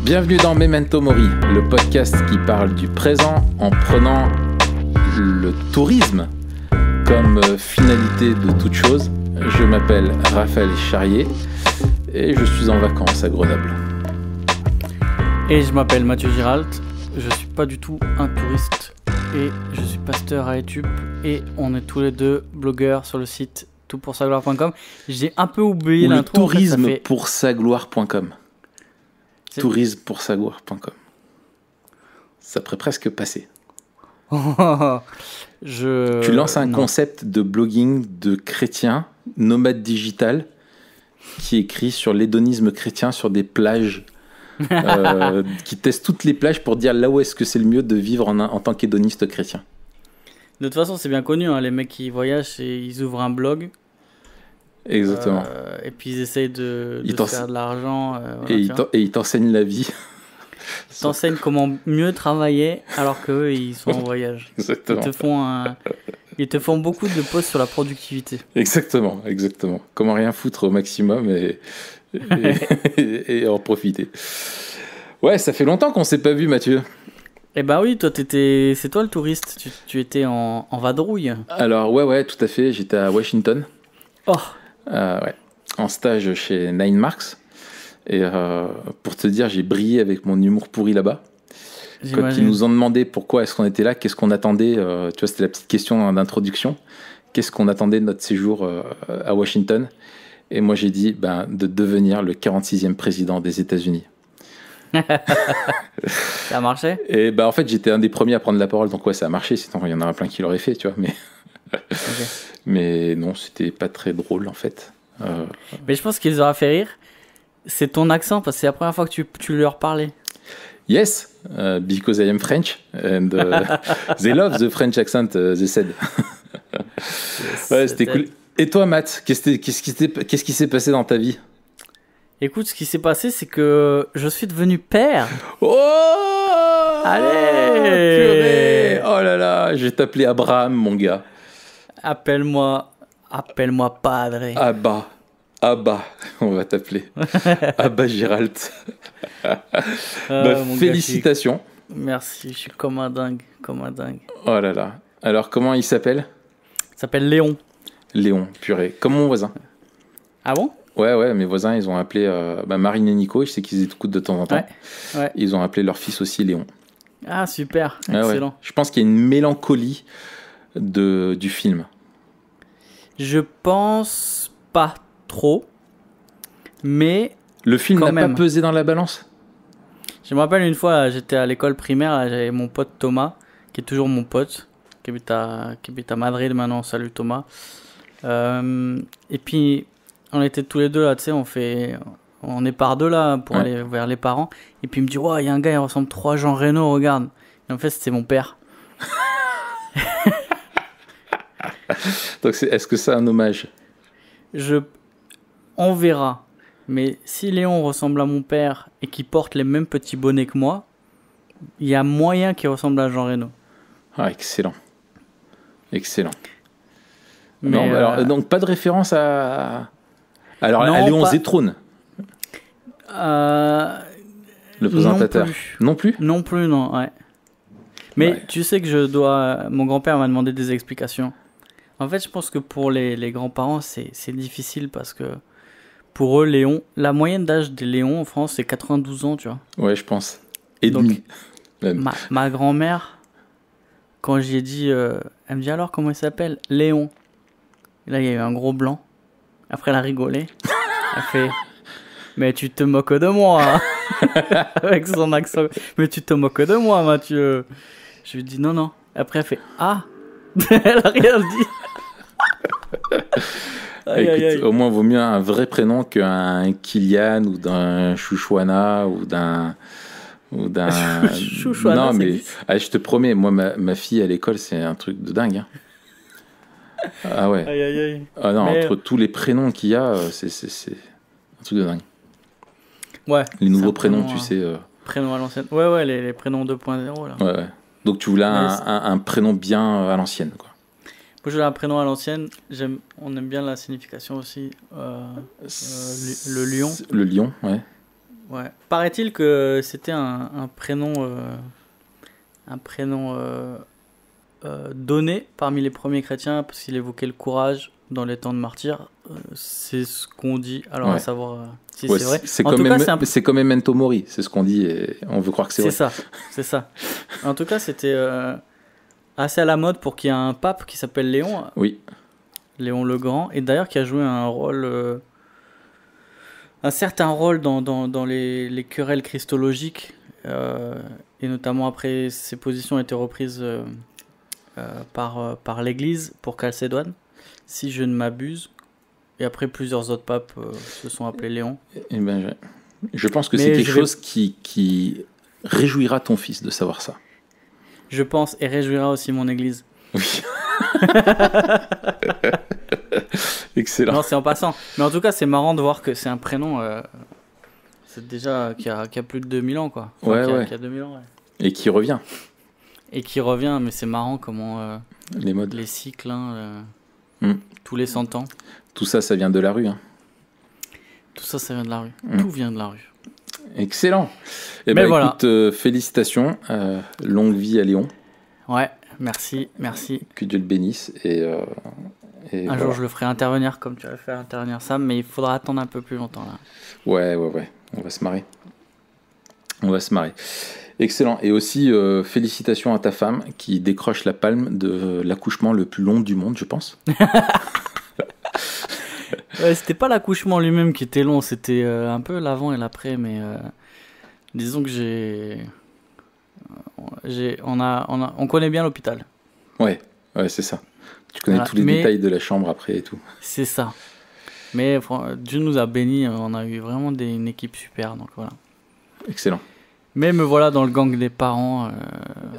Bienvenue dans Memento Mori, le podcast qui parle du présent en prenant le tourisme comme finalité de toute chose. Je m'appelle Raphaël Charrier et je suis en vacances à Grenoble. Et je m'appelle Mathieu Giralt, je suis pas du tout un touriste et je suis pasteur à Etup et on est tous les deux blogueurs sur le site toutpoursagloire.com. J'ai un peu oublié l'intro. Tourisme pour sagloire.com. Tourismepoursagloire.com. Ça pourrait presque passer. Tu lances un concept de blogging de chrétien, nomade digital, qui écrit sur l'hédonisme chrétien sur des plages, qui teste toutes les plages pour dire là où est-ce que c'est le mieux de vivre en tant qu'hédoniste chrétien. De toute façon, c'est bien connu, hein, les mecs qui voyagent, ils ouvrent un blog. Exactement. Et puis ils essayent de faire de l'argent. Et ils t'enseignent la vie. Ils t'enseignent comment mieux travailler alors qu'eux, ils sont en voyage. Exactement. Ils te font beaucoup de posts sur la productivité. Exactement. Comment rien foutre au maximum et en profiter. Ouais, ça fait longtemps qu'on s'est pas vu, Mathieu. Eh ben oui, c'est toi le touriste. Tu étais en vadrouille. Alors ouais, tout à fait. J'étais à Washington. Oh. Ouais, en stage chez Nine Marks. Et pour te dire, j'ai brillé avec mon humour pourri là-bas. Quand ils nous ont demandé pourquoi est-ce qu'on était là, qu'est-ce qu'on attendait, tu vois, c'était la petite question d'introduction. Qu'est-ce qu'on attendait de notre séjour à Washington? Et moi, j'ai dit de devenir le 46e président des États-Unis. Ça a marché? Et en fait, j'étais un des premiers à prendre la parole, donc ouais, ça a marché. Sinon, il y en a plein qui l'auraient fait, tu vois. Mais okay. Mais non, c'était pas très drôle en fait. Mais je pense qu'ils auraient fait rire. C'est ton accent, parce que c'est la première fois que tu leur parlais. Yes, because I am French and they love the French accent, they said. Ouais, c'était cool. Et toi, Matt, qu'est-ce qui s'est passé dans ta vie? Écoute, ce qui s'est passé, c'est que je suis devenu père. Oh! Allez! Purée! Oh là là, je vais t'appeler Abraham, mon gars. Appelle-moi padre. Abba, on va t'appeler. Abba Giralt. Félicitations. Gars, merci, je suis comme un dingue. Oh là là. Alors, comment il s'appelle? Il s'appelle Léon. Léon, purée. Comme mon voisin. Ah bon? Ouais, mes voisins, ils ont appelé Marine et Nico, je sais qu'ils écoutent de temps en temps. Ouais. Ils ont appelé leur fils aussi Léon. Ah, super, excellent. Ouais. Je pense qu'il y a une mélancolie du film. Je pense pas trop, mais le film n'a pas pesé dans la balance. Je me rappelle une fois, j'étais à l'école primaire, j'avais mon pote Thomas, qui est toujours mon pote, qui habite à Madrid maintenant. Salut Thomas. Et puis on était tous les deux là, tu sais, on est par deux là pour aller vers les parents. Et puis il me dit, ouais, il y a un gars, il ressemble trop à Jean Reno, regarde. Et en fait, c'était mon père. Donc est-ce que c'est un hommage? On verra. Mais si Léon ressemble à mon père et qu'il porte les mêmes petits bonnets que moi, il y a moyen qu'il ressemble à Jean Reno. Ah, excellent. Mais non, alors, donc pas de référence à... Alors, à Léon Zétrone. Le présentateur. Non plus, ouais. Mais tu sais que mon grand-père m'a demandé des explications. En fait, je pense que pour les grands-parents, c'est difficile parce que pour eux, Léon, la moyenne d'âge des Léons en France, c'est 92 ans, tu vois. Ouais, je pense. Et demi. Ma grand-mère, quand j'y ai dit, elle me dit alors comment il s'appelle? Léon. Et là, il y a eu un gros blanc. Après, elle a rigolé. Elle fait, mais tu te moques de moi. Avec son accent. Mais tu te moques de moi, Mathieu. Je lui dis non. Après, elle fait ah. Elle a rien dit. Écoute, au moins vaut mieux un vrai prénom qu'un Kylian ou d'un Chouchouana ou d'un Chouchouana. Non mais je te promets, moi ma fille à l'école c'est un truc de dingue. Ah ouais. Aïe. Ah non, entre tous les prénoms qu'il y a, c'est un truc de dingue. Ouais. Les nouveaux prénoms, tu sais. Prénoms à l'ancienne. Ouais, les prénoms 2.0 là. Ouais. Donc tu voulais un prénom bien à l'ancienne, quoi. Moi, je voulais un prénom à l'ancienne. On aime bien la signification aussi. Le lion. Le lion, ouais. Ouais. Paraît-il que c'était un prénom, donné parmi les premiers chrétiens parce qu'il évoquait le courage dans les temps de martyr. C'est ce qu'on dit. Alors à savoir si c'est vrai. C'est comme Memento Mori, c'est ce qu'on dit et on veut croire que c'est vrai. C'est ça. En tout cas, c'était assez à la mode pour qu'il y ait un pape qui s'appelle Léon. Oui. Léon le Grand, et d'ailleurs qui a joué un certain rôle dans les querelles christologiques, et notamment après ses positions ont été reprises par l'Église pour Chalcédoine, si je ne m'abuse, et après plusieurs autres papes se sont appelés Léon. Eh ben, je pense que c'est quelque chose qui réjouira ton fils de savoir ça. Je pense, et réjouira aussi mon Église. Oui. Excellent. Non, c'est en passant. Mais en tout cas, c'est marrant de voir que c'est un prénom c'est déjà qui a plus de 2000 ans, quoi. Enfin, qui a 2000 ans, ouais. Et qui revient. Mais c'est marrant comment les modes, les cycles, tous les 100 ans. Tout ça, ça vient de la rue. Hein. Tout ça, ça vient de la rue. Tout vient de la rue. Excellent. Et ben voilà. Écoute, félicitations. Longue vie à Léon. Ouais, merci. Que Dieu le bénisse. Et un jour, je le ferai intervenir comme tu as fait intervenir Sam, mais il faudra attendre un peu plus longtemps là. Ouais. On va se marrer. Excellent. Et aussi, félicitations à ta femme qui décroche la palme de l'accouchement le plus long du monde, je pense. Ouais, c'était pas l'accouchement lui-même qui était long, c'était un peu l'avant et l'après, mais disons que on connaît bien l'hôpital. Ouais, c'est ça. Tu connais tous les détails de la chambre après et tout. C'est ça. Mais Dieu nous a bénis, on a eu vraiment une équipe super, donc voilà. Excellent. Mais me voilà dans le gang des parents,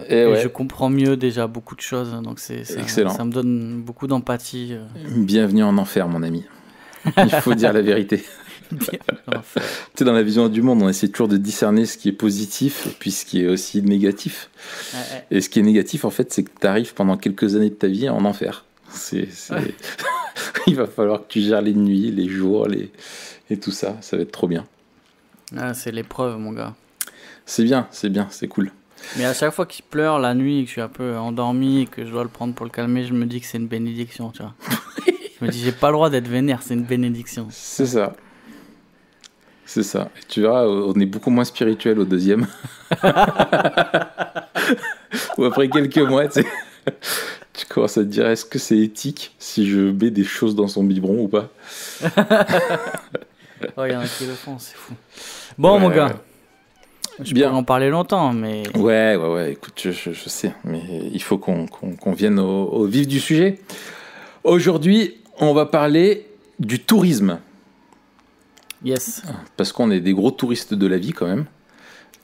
et je comprends mieux déjà beaucoup de choses, donc excellent. Ça me donne beaucoup d'empathie. Bienvenue en enfer, mon ami. Il faut dire la vérité. Tu sais, dans la vision du monde, on essaie toujours de discerner ce qui est positif et puis ce qui est aussi négatif. Ouais. Et ce qui est négatif, en fait, c'est que tu arrives pendant quelques années de ta vie en enfer. Il va falloir que tu gères les nuits, les jours, et tout ça. Ça va être trop bien. Ah, c'est l'épreuve, mon gars. C'est bien, c'est cool. Mais à chaque fois qu'il pleure la nuit, que je suis un peu endormi et que je dois le prendre pour le calmer, je me dis que c'est une bénédiction, tu vois. Je me dis, j'ai pas le droit d'être vénère, c'est une bénédiction. C'est ça. Et tu verras, on est beaucoup moins spirituel au deuxième. Ou après quelques mois, tu commences à te dire, est-ce que c'est éthique si je mets des choses dans son biberon ou pas? Oh, il y en a qui le font, c'est fou. Bon, mon gars. Je pourrais en parler longtemps, mais... Ouais, écoute, je sais, mais il faut qu'on vienne au vif du sujet. Aujourd'hui, on va parler du tourisme. Yes. Parce qu'on est des gros touristes de la vie, quand même.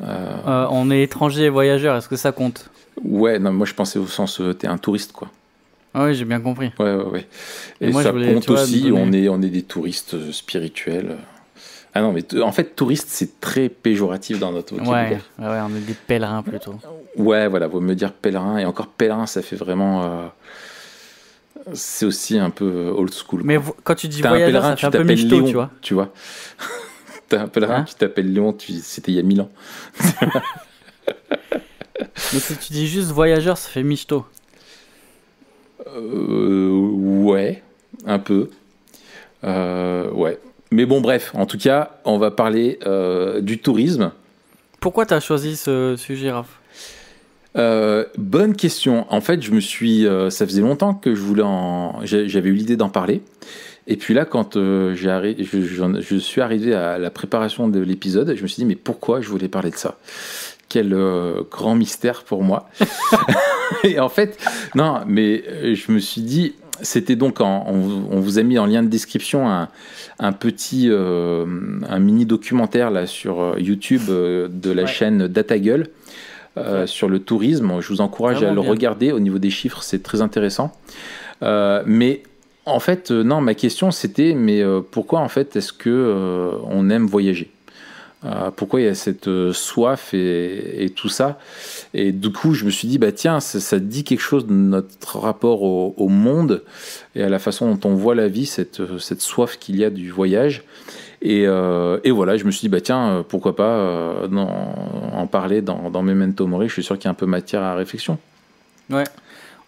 On est étrangers et voyageurs, est-ce que ça compte? Ouais, non, moi je pensais au sens, t'es un touriste, quoi. Ah oui, j'ai bien compris. Ouais. Et moi, ça compte aussi, on est des touristes spirituels. Ah non, mais en fait, touriste, c'est très péjoratif dans notre vocabulaire. Ouais, on est des pèlerins plutôt. Ouais, voilà, vaut me dire pèlerin. Et encore pèlerin, ça fait vraiment... c'est aussi un peu old school. Mais quand tu dis voyageur, ça fait un peu michto, Léon, tu vois. T'as un pèlerin qui t'appelle Léon, c'était il y a 1000 ans. Mais si tu dis juste voyageur, ça fait michto. Ouais, un peu. Ouais. Mais bon, bref, en tout cas, on va parler du tourisme. Pourquoi tu as choisi ce sujet, Raph? Bonne question. En fait, ça faisait longtemps que j'avais eu l'idée d'en parler. Et puis là, quand je suis arrivé à la préparation de l'épisode, je me suis dit, mais pourquoi je voulais parler de ça? Quel grand mystère pour moi. Et en fait, non, mais je me suis dit, c'était donc, on vous a mis en lien de description un petit, un mini documentaire là, sur YouTube de la chaîne DataGueule sur le tourisme. Je vous encourage à le regarder. Au niveau des chiffres, c'est très intéressant. Mais en fait, non, ma question c'était, mais pourquoi en fait est-ce que on aime voyager? Pourquoi il y a cette soif et tout ça? Et du coup, je me suis dit, bah tiens, ça dit quelque chose de notre rapport au monde et à la façon dont on voit la vie, cette soif qu'il y a du voyage. Et voilà, je me suis dit, bah tiens, pourquoi pas en parler dans Memento Mori. Je suis sûr qu'il y a un peu matière à réflexion. Ouais,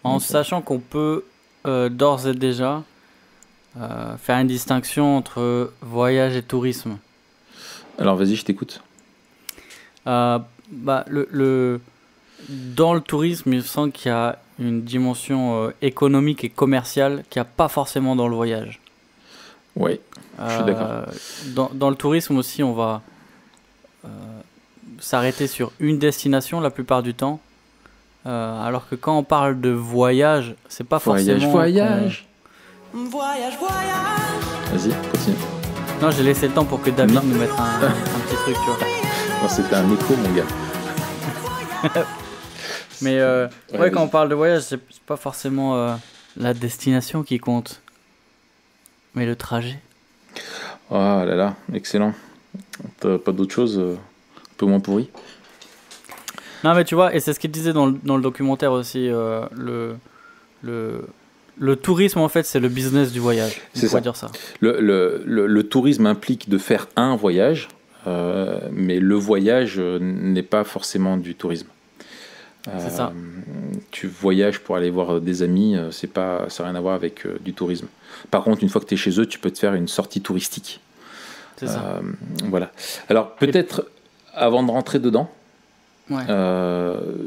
en sachant qu'on peut d'ores et déjà faire une distinction entre voyage et tourisme. Alors vas-y, je t'écoute. Dans le tourisme, il semble qu'il y a une dimension économique et commerciale qu'il n'y a pas forcément dans le voyage. Oui, je suis d'accord. Dans le tourisme aussi, on va s'arrêter sur une destination la plupart du temps. Alors que quand on parle de voyage, c'est pas forcément... Voyage. Vas-y, continue. Non, j'ai laissé le temps pour que David nous mette un petit truc, tu vois. Non, c'était un écho, mon gars. Mais quand on parle de voyage, c'est pas forcément la destination qui compte, mais le trajet. Oh là là, excellent. T'as pas d'autre chose un peu moins pourri? Non, mais tu vois, et c'est ce qu'il disait dans le documentaire aussi, le tourisme, en fait, c'est le business du voyage. C'est ça. Dire ça. Le tourisme implique de faire un voyage, mais le voyage n'est pas forcément du tourisme. C'est ça. Tu voyages pour aller voir des amis, ça n'a rien à voir avec du tourisme. Par contre, une fois que tu es chez eux, tu peux te faire une sortie touristique. C'est ça. Voilà. Alors, peut-être, avant de rentrer dedans,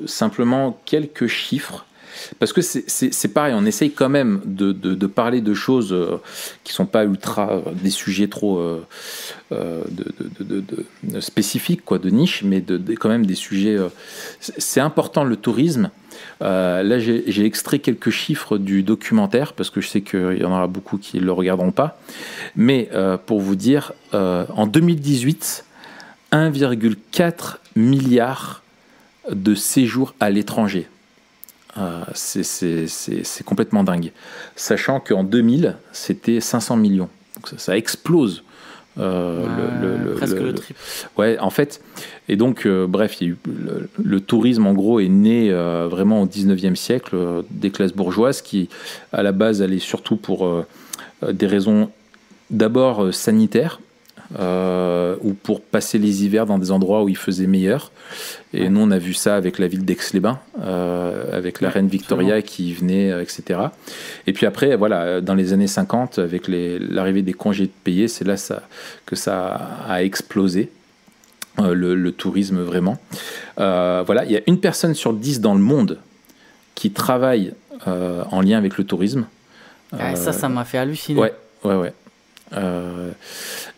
simplement quelques chiffres. Parce que c'est pareil, on essaye quand même de parler de choses qui ne sont pas ultra, des sujets trop spécifiques, quoi, de niche, mais quand même des sujets... c'est important le tourisme. Là, j'ai extrait quelques chiffres du documentaire, parce que je sais qu'il y en aura beaucoup qui ne le regarderont pas. Mais pour vous dire, en 2018, 1,4 milliard de séjours à l'étranger. C'est complètement dingue. Sachant qu'en 2000, c'était 500 millions. Donc ça explose. Presque le triple. Ouais, en fait. Et donc, bref, il y a eu, le tourisme, en gros, est né vraiment au 19e siècle, des classes bourgeoises qui, à la base, allaient surtout pour des raisons d'abord sanitaires. Ou pour passer les hivers dans des endroits où il faisait meilleur. Et nous, on a vu ça avec la ville d'Aix-les-Bains, avec la reine Victoria qui venait, etc. Et puis après, voilà, dans les années 50, avec l'arrivée des congés payés, c'est là que ça a explosé, le tourisme vraiment. Voilà, il y a 1 personne sur 10 dans le monde qui travaille en lien avec le tourisme. Ça m'a fait halluciner. Ouais.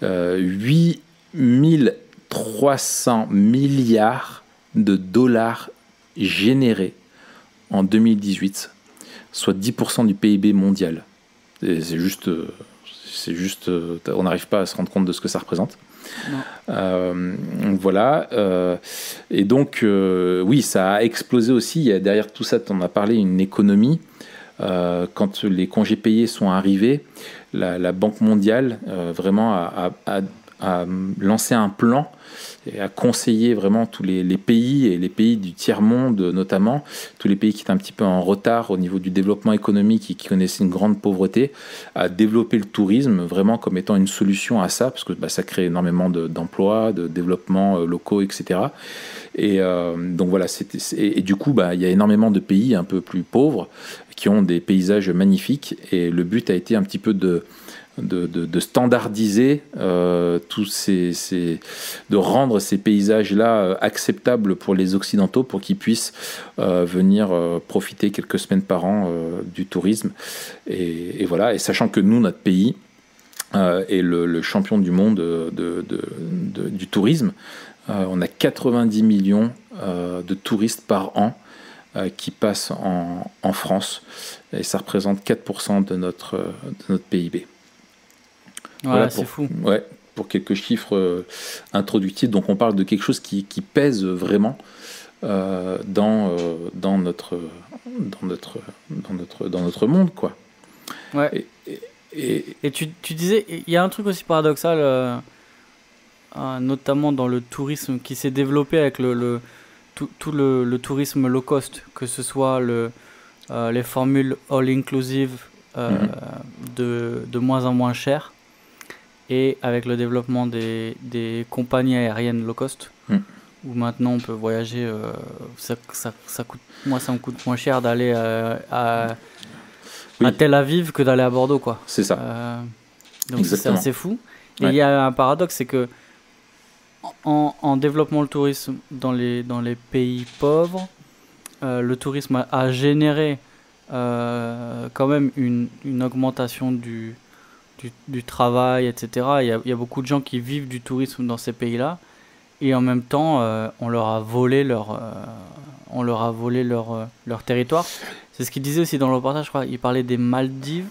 8300 milliards de dollars générés en 2018, soit 10% du PIB mondial. C'est juste, on n'arrive pas à se rendre compte de ce que ça représente. Voilà. Et donc, oui, ça a explosé aussi. Il y a derrière tout ça, tu en as parlé, une économie. Quand les congés payés sont arrivés, la Banque mondiale vraiment a lancé un plan et a conseillé vraiment tous les pays, et les pays du tiers-monde notamment, tous les pays qui étaient un petit peu en retard au niveau du développement économique et qui connaissaient une grande pauvreté, à développer le tourisme vraiment comme étant une solution à ça, parce que ça crée énormément d'emplois, de développements locaux, etc. Et donc voilà, et du coup, il y a énormément de pays un peu plus pauvres qui ont des paysages magnifiques, et le but a été un petit peu de standardiser de rendre ces paysages-là acceptables pour les Occidentaux, pour qu'ils puissent venir profiter quelques semaines par an du tourisme. Et voilà, et sachant que nous, notre pays est le champion du monde du tourisme, on a 90 millions de touristes par an qui passent en France, et ça représente 4% de notre PIB. Voilà, c'est fou. Ouais, pour quelques chiffres introductifs. Donc on parle de quelque chose qui pèse vraiment dans notre monde, quoi. Ouais. Et tu disais, il y a un truc aussi paradoxal, notamment dans le tourisme qui s'est développé avec tout le tourisme low cost, que ce soit les formules all inclusive de moins en moins chères. et avec le développement des compagnies aériennes low cost, où maintenant on peut voyager, ça coûte, moi ça me coûte moins cher d'aller à Tel Aviv que d'aller à Bordeaux, quoi. C'est ça. Donc c'est assez fou. Et il y a un paradoxe, c'est que en développant le tourisme dans les pays pauvres, le tourisme a généré quand même une augmentation du travail, etc. Il y a beaucoup de gens qui vivent du tourisme dans ces pays-là, et en même temps, on leur a volé leur territoire. C'est ce qu'il disait aussi dans le reportage, je crois. Il parlait des Maldives.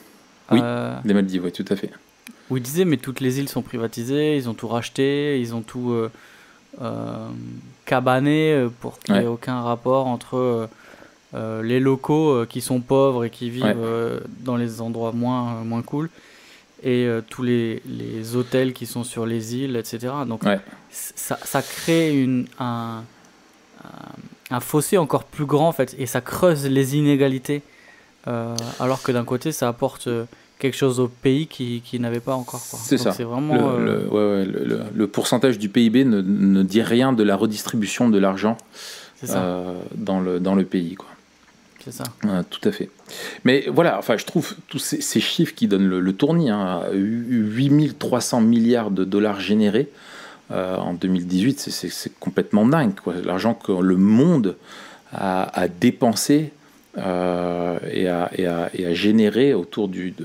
Oui, des Maldives, oui, tout à fait. Où il disait, mais toutes les îles sont privatisées, ils ont tout racheté, ils ont tout cabané pour qu'il n'y ait aucun rapport entre les locaux qui sont pauvres et qui vivent dans les endroits moins cool, et tous les hôtels qui sont sur les îles, etc. Donc ça crée un fossé encore plus grand, en fait, et ça creuse les inégalités, alors que d'un côté ça apporte quelque chose au pays qui n'avait pas encore, quoi. C'est ça. C'est vraiment le pourcentage du PIB ne dit rien de la redistribution de l'argent dans le pays, quoi. C'est ça. Tout à fait. Mais voilà, enfin, je trouve tous ces chiffres qui donnent le tournis, 8 300 milliards de dollars générés en 2018, c'est complètement dingue, quoi. L'argent que le monde a dépensé et à générer autour du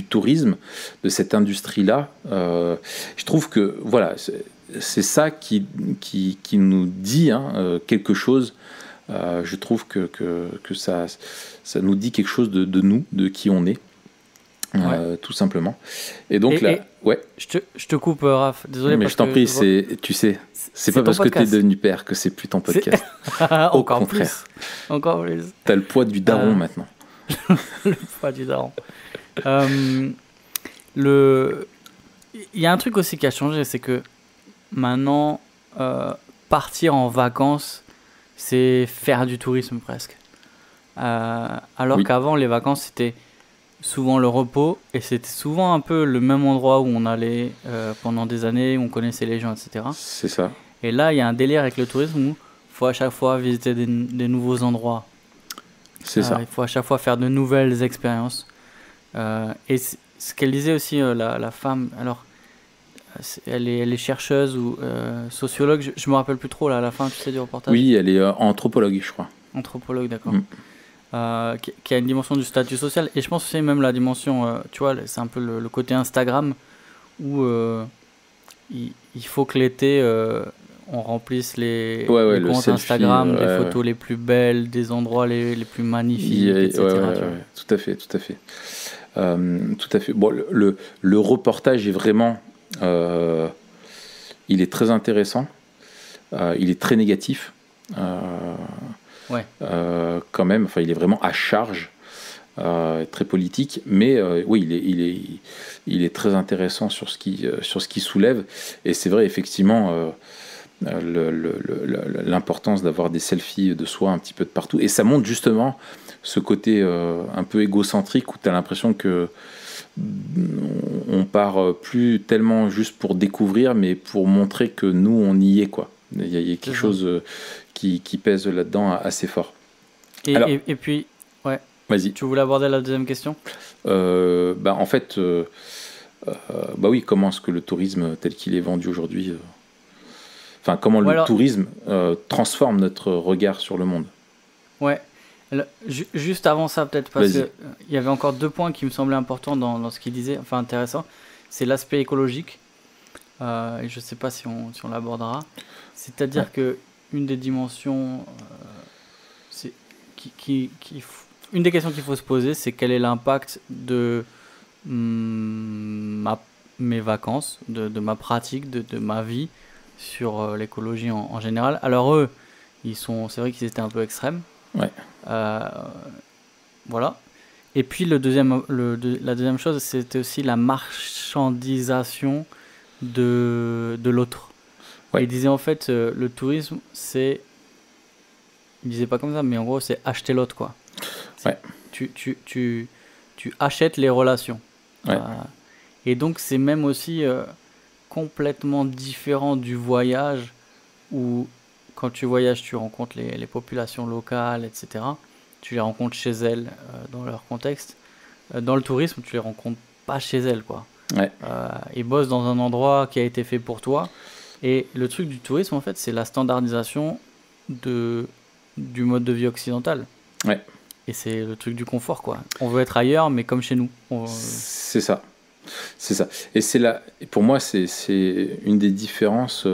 tourisme, de cette industrie-là. Je trouve que voilà, c'est ça qui nous dit quelque chose. Je trouve que ça nous dit quelque chose de nous, de qui on est, tout simplement. Et donc je te coupe, Raph, désolé. Mais je t'en prie, c'est pas parce que t'es devenu père que c'est plus ton podcast. Encore contraire. Encore plus. T'as le poids du daron maintenant. Le poids du daron. Il y a un truc aussi qui a changé, c'est que maintenant, partir en vacances, c'est faire du tourisme presque. Alors qu'avant, les vacances, c'était souvent le repos, et c'était souvent un peu le même endroit où on allait pendant des années, où on connaissait les gens, etc. C'est ça. Et là, il y a un délire avec le tourisme où il faut à chaque fois visiter des nouveaux endroits. C'est ça. Il faut à chaque fois faire de nouvelles expériences. Et ce qu'elle disait aussi, la femme, alors, elle est chercheuse ou sociologue, je me rappelle plus trop là, à la fin, tu sais, du reportage. Oui, elle est anthropologue, je crois. Anthropologue, d'accord. Qui a une dimension du statut social, et je pense aussi même la dimension, tu vois, c'est un peu le côté Instagram, où il faut que l'été on remplisse les comptes selfie, Instagram, des photos les plus belles, des endroits les plus magnifiques, etc. Tout à fait. Tout à fait. Bon, le reportage est vraiment il est très intéressant, il est très négatif, quand même, enfin il est vraiment à charge, très politique, mais oui, il est très intéressant sur ce qui soulève, et c'est vrai effectivement l'importance d'avoir des selfies de soi un petit peu de partout, et ça montre justement ce côté un peu égocentrique où tu as l'impression que on part plus tellement juste pour découvrir, mais pour montrer que nous on y est, quoi. Il y a quelque chose qui pèse là-dedans assez fort. Et puis vas-y. Tu voulais aborder la deuxième question? En fait, oui, comment est-ce que le tourisme tel qu'il est vendu aujourd'hui, enfin comment le tourisme transforme notre regard sur le monde. Ouais. Alors, juste avant ça, peut-être, parce qu'il y avait encore deux points qui me semblaient importants dans ce qu'il disait, enfin intéressant. C'est l'aspect écologique, et je ne sais pas si on l'abordera. C'est-à-dire que une des dimensions, une des questions qu'il faut se poser, c'est quel est l'impact de mes vacances, de ma pratique, de ma vie sur l'écologie en général. Alors eux, c'est vrai qu'ils étaient un peu extrêmes. Voilà. Et puis la deuxième chose, c'était aussi la marchandisation de l'autre. Il disait en fait, le tourisme, il disait pas comme ça, mais en gros c'est acheter l'autre, quoi. Tu achètes les relations. Et donc, c'est même aussi complètement différent du voyage où, quand tu voyages, tu rencontres les populations locales, etc. Tu les rencontres chez elles, dans leur contexte. Dans le tourisme, tu les rencontres pas chez elles, quoi. Ouais. Ils bossent dans un endroit qui a été fait pour toi. Et le truc du tourisme, en fait, c'est la standardisation du mode de vie occidental. Ouais. Et c'est le truc du confort, quoi. On veut être ailleurs, mais comme chez nous. C'est ça. C'est ça. Et c'est là, pour moi, c'est une des différences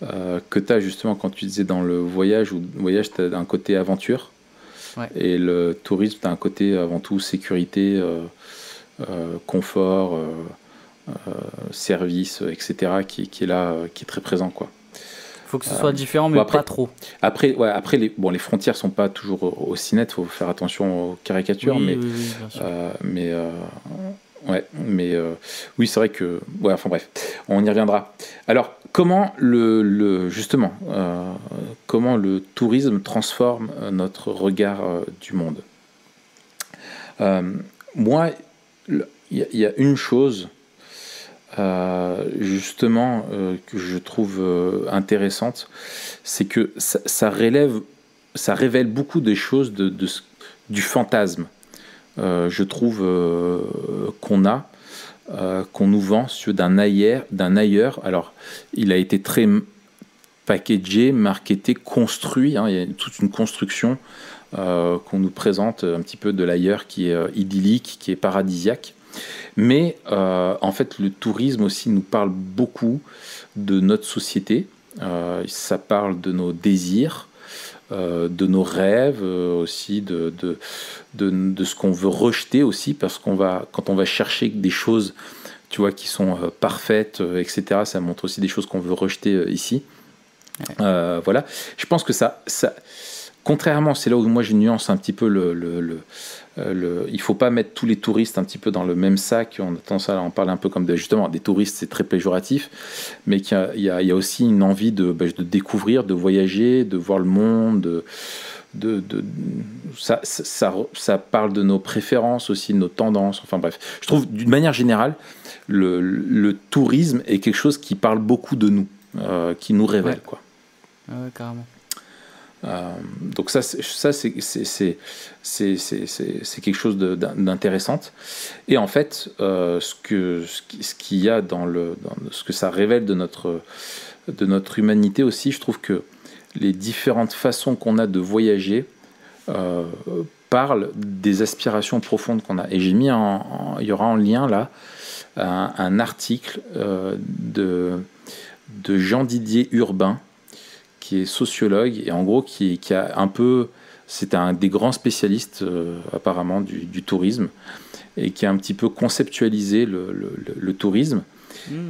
que tu as justement quand tu disais dans le voyage, où le voyage, tu as un côté aventure. Ouais. Et le tourisme, tu as un côté avant tout sécurité, confort, service, etc., qui est là, qui est très présent, quoi. Faut que ce soit différent, mais après, pas trop. Après, les frontières sont pas toujours aussi nettes. Faut faire attention aux caricatures, oui, bien sûr. Oui, c'est vrai que, ouais, enfin bref, on y reviendra. Alors, comment justement, comment le tourisme transforme notre regard du monde? Moi, il y a une chose. Justement, que je trouve intéressante, c'est que ça révèle beaucoup des choses du fantasme, je trouve, qu'on nous vend d'un ailleurs. Alors, il a été très packagé, marketé, construit, hein, il y a toute une construction qu'on nous présente un petit peu de l'ailleurs qui est idyllique, qui est paradisiaque. Mais en fait, le tourisme aussi nous parle beaucoup de notre société. Ça parle de nos désirs, de nos rêves, aussi de ce qu'on veut rejeter aussi, parce quand on va chercher des choses, tu vois, qui sont parfaites, etc., ça montre aussi des choses qu'on veut rejeter ici. Ouais. Voilà. Je pense que ça contrairement, c'est là où moi je nuance un petit peu il faut pas mettre tous les touristes un petit peu dans le même sac. On attend ça, on parle un peu comme justement des touristes, c'est très péjoratif, mais qu'il y a aussi une envie de découvrir, de voyager, de voir le monde. Ça parle de nos préférences aussi, de nos tendances. Enfin bref, je trouve d'une manière générale, le tourisme est quelque chose qui parle beaucoup de nous, qui nous révèle, ouais. Quoi. Ouais, carrément. Donc c'est quelque chose d'intéressant. Et en fait, ce qu'il y a dans ce que ça révèle de notre humanité aussi, je trouve que les différentes façons qu'on a de voyager parlent des aspirations profondes qu'on a. Et j'ai mis il y aura en lien là un article de Jean-Didier Urbain, qui est sociologue et en gros qui a un peu, c'est un des grands spécialistes apparemment du tourisme, et qui a un petit peu conceptualisé le tourisme.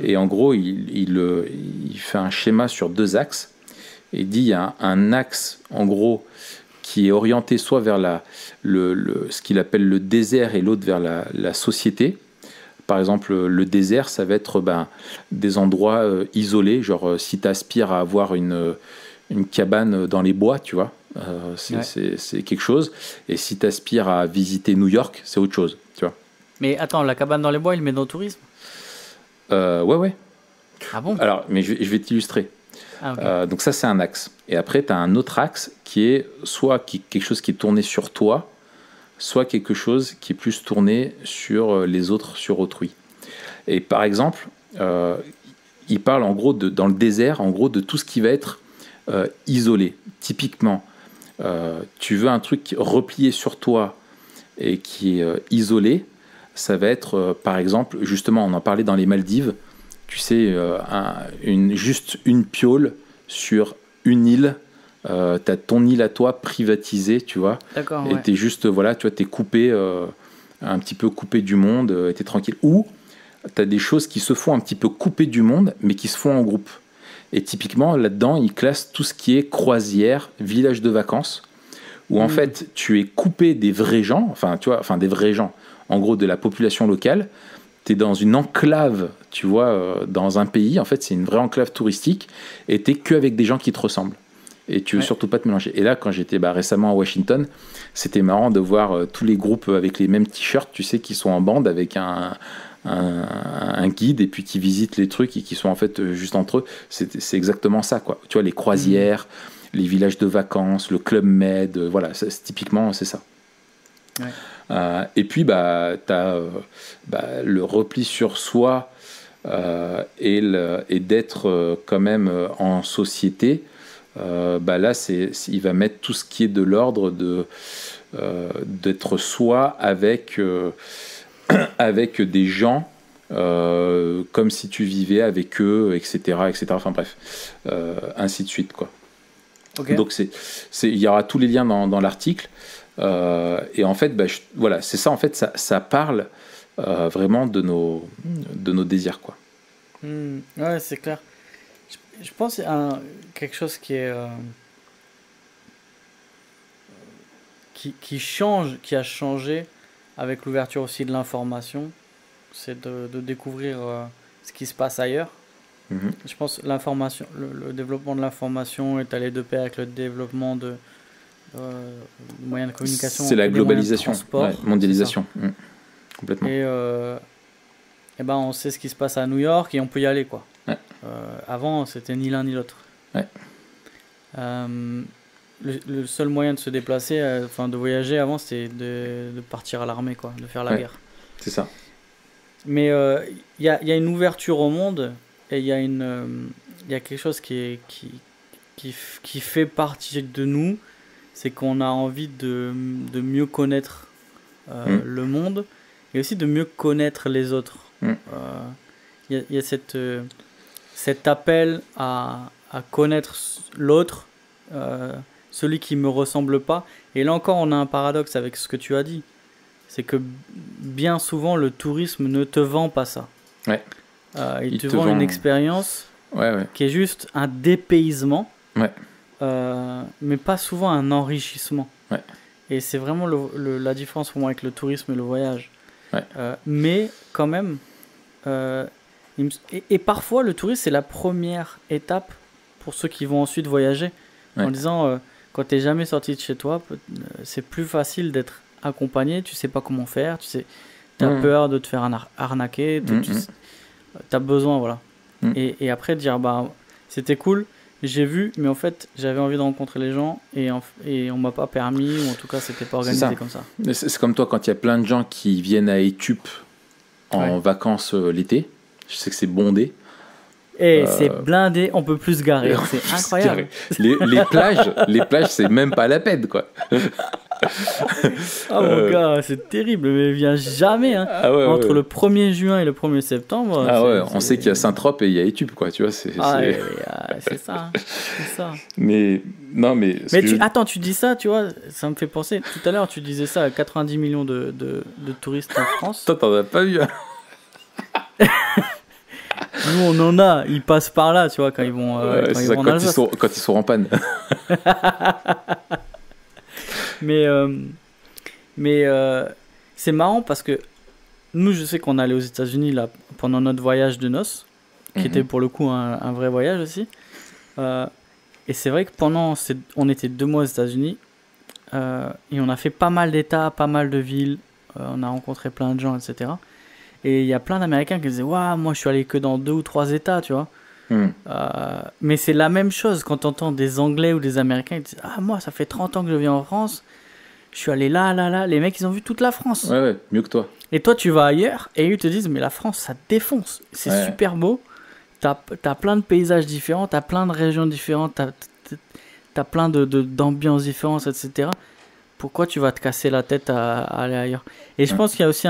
Et en gros il fait un schéma sur 2 axes et dit il y a un axe en gros qui est orienté soit vers ce qu'il appelle le désert et l'autre vers la société. Par exemple, le désert, ça va être des endroits isolés, genre si tu aspires à avoir une cabane dans les bois, tu vois, c'est quelque chose. Et si tu aspires à visiter New York, c'est autre chose, tu vois. Mais attends, la cabane dans les bois, il met dans le tourisme ? Ouais. Ah bon ? Alors, mais je vais t'illustrer. Ah, okay. Donc ça, c'est un axe. Et après, tu as un autre axe qui est soit quelque chose qui est tourné sur toi, soit quelque chose qui est plus tourné sur les autres, sur autrui. Et par exemple, il parle en gros dans le désert, en gros de tout ce qui va être isolé. Typiquement, tu veux un truc replié sur toi et qui est isolé, ça va être par exemple, justement, on en parlait dans les Maldives, tu sais, juste une piole sur une île. T'as ton île à toi privatisée, tu vois. D'accord, et ouais. T'es juste, voilà, tu vois, t'es coupé, un petit peu coupé du monde, et t'es tranquille. Ou t'as des choses qui se font un petit peu coupées du monde, mais qui se font en groupe. Et typiquement, là-dedans, ils classent tout ce qui est croisière, village de vacances, où en fait, tu es coupé des vrais gens, des vrais gens, en gros, de la population locale. T'es dans une enclave, tu vois, dans un pays, en fait, c'est une vraie enclave touristique, et t'es qu'avec des gens qui te ressemblent. Et tu veux surtout pas te mélanger. Et là, quand j'étais récemment à Washington, c'était marrant de voir tous les groupes avec les mêmes t-shirts, tu sais, qui sont en bande avec un un guide et puis qui visitent les trucs et qui sont en fait juste entre eux. C'est exactement ça, quoi. Tu vois, les croisières, les villages de vacances, le Club Med, voilà, typiquement, c'est ça. Ouais. Et puis, tu as le repli sur soi et d'être quand même en société. Là, il va mettre tout ce qui est de l'ordre d'être soi avec des gens comme si tu vivais avec eux, etc. Enfin bref, ainsi de suite, quoi. Okay. Donc il y aura tous les liens dans l'article. Et en fait, voilà, c'est ça. En fait, ça parle vraiment de nos désirs, quoi. Ouais, c'est clair. Je pense à quelque chose qui est qui a changé avec l'ouverture aussi de l'information, c'est de découvrir ce qui se passe ailleurs. Je pense que l'information, le développement de l'information est allé de pair avec le développement de moyens de communication. C'est la globalisation, mondialisation. Complètement. Et on sait ce qui se passe à New York et on peut y aller, quoi. Ouais. Avant, c'était ni l'un ni l'autre. Ouais. Le seul moyen de se déplacer, de voyager avant, c'était de partir à l'armée, quoi, de faire la guerre. C'est ça. Mais il y a une ouverture au monde et il y a quelque chose qui fait partie de nous, c'est qu'on a envie de mieux connaître le monde et aussi de mieux connaître les autres. Il y a cet appel à connaître l'autre, celui qui ne me ressemble pas. Et là encore, on a un paradoxe avec ce que tu as dit. C'est que bien souvent, le tourisme ne te vend pas ça. Ouais. Il te vend une expérience qui est juste un dépaysement, mais pas souvent un enrichissement. Ouais. Et c'est vraiment la différence pour moi avec le tourisme et le voyage. Ouais. Mais quand même, et parfois le tourisme c'est la première étape pour ceux qui vont ensuite voyager, en disant quand tu n'es jamais sorti de chez toi, c'est plus facile d'être accompagné, tu sais pas comment faire, tu as peur de te faire arnaquer, tu as besoin, voilà. Et après dire c'était cool, j'ai vu, mais en fait j'avais envie de rencontrer les gens et on m'a pas permis, ou en tout cas c'était pas organisé comme ça. C'est comme toi quand il y a plein de gens qui viennent à Etup en vacances l'été, je sais que c'est bondé. Et c'est blindé, on peut plus se garer, c'est incroyable. Les plages c'est même pas la peine, quoi. Mon gars, c'est terrible, mais il vient jamais, hein. Entre le 1er juin et le 1er septembre. On sait qu'il y a Saint-Trope et il y a Etup, quoi, tu vois. C'est ça, c'est ça. Mais attends, tu dis ça, tu vois, ça me fait penser. Tout à l'heure, tu disais ça, 90 millions de touristes en France. Toi, t'en as pas vu, hein. Nous, on en a, ils passent par là, tu vois, quand ils vont, quand ils sont en panne. Mais c'est marrant parce que nous, je sais qu'on allait aux États-Unis là, pendant notre voyage de noces, qui était pour le coup un vrai voyage aussi. Et c'est vrai que on était 2 mois aux États-Unis et on a fait pas mal d'États, pas mal de villes, on a rencontré plein de gens, etc. Et il y a plein d'Américains qui disaient waouh, moi je suis allé que dans 2 ou 3 États, tu vois. Mais c'est la même chose quand tu entends des Anglais ou des Américains qui disent moi ça fait 30 ans que je vis en France, je suis allé là, les mecs ils ont vu toute la France. Ouais, mieux que toi. Et toi tu vas ailleurs et ils te disent mais la France ça défonce, c'est super beau, t'as plein de paysages différents, t'as plein de régions différentes, t'as plein d'ambiances différentes, etc. Pourquoi tu vas te casser la tête à aller ailleurs? Et je pense qu'il y a aussi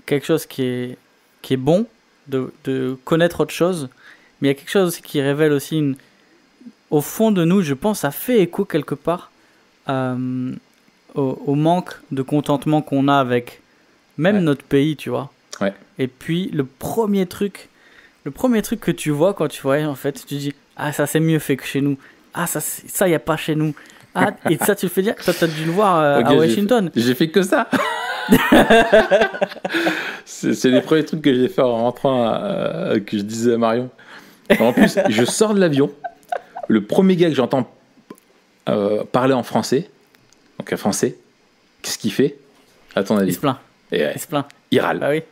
quelque chose qui est bon de connaître autre chose, mais il y a quelque chose aussi qui révèle aussi au fond de nous, je pense, ça fait écho quelque part au manque de contentement qu'on a avec même notre pays, tu vois. Et puis le premier truc que tu vois quand tu voyages, en fait, tu te dis ça c'est mieux fait que chez nous, ça y a pas chez nous, et ça tu le fais dire, toi t'as dû le voir à Washington. J'ai fait que ça. C'est les premiers trucs que j'ai fait en rentrant, que je disais à Marion. En plus, je sors de l'avion, le premier gars que j'entends parler en français, donc un français, qu'est-ce qu'il fait, à ton avis? Il se plaint. Et Il se plaint. il râle. Ah oui.